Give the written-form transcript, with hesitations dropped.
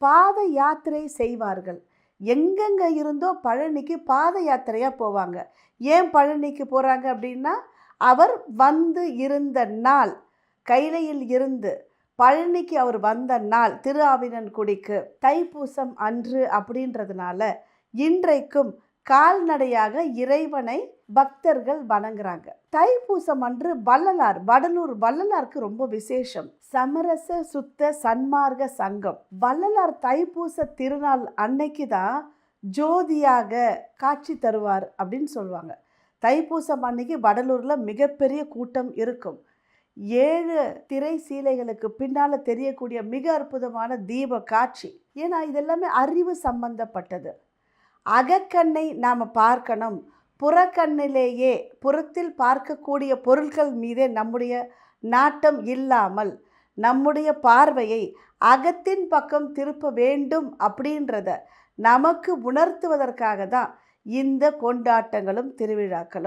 பாத யாத்திரை செய்வார்கள். எங்கெங்க இருந்தோ பழனிக்கு பாத யாத்திரையா போவாங்க. ஏன் பழனிக்கு போறாங்க அப்படின்னா, அவர் வந்து இருந்த நாள், கைலையில் இருந்து பழனிக்கு அவர் வந்த நாள் திருஆவினன்குடிக்கு தைப்பூசம் அன்று அப்படின்றதுனால இன்றைக்கும் கால்நடையாக இறைவனை பக்தர்கள் வணங்குறாங்க. தைப்பூசம் அன்று வள்ளலார், வடலூர் வள்ளலாருக்கு ரொம்ப விசேஷம். சமரச சுத்த சன்மார்க்க சங்கம். வள்ளலார் தைப்பூச திருநாள் அன்னைக்கு தான் ஜோதியாக காட்சி தருவார் அப்படின்னு சொல்லுவாங்க. தைப்பூசம் அன்னைக்கு வடலூரில் மிகப்பெரிய கூட்டம் இருக்கும். 7 திரை சீலைகளுக்கு பின்னால் தெரியக்கூடிய மிக அற்புதமான தீப காட்சி. ஏன்னா இதெல்லாமே அறிவு சம்பந்தப்பட்டது. அகக்கண்ணை நாம் பார்க்கணும், புறக்கண்ணிலேயே புறத்தில் பார்க்கக்கூடிய பொருட்கள் மீதே நம்முடைய நாட்டம் இல்லாமல் நம்முடைய பார்வையை அகத்தின் பக்கம் திருப்ப வேண்டும் அப்படின்றத நமக்கு உணர்த்துவதற்காக தான் இந்த கொண்டாட்டங்களும் திருவிழாக்களும்.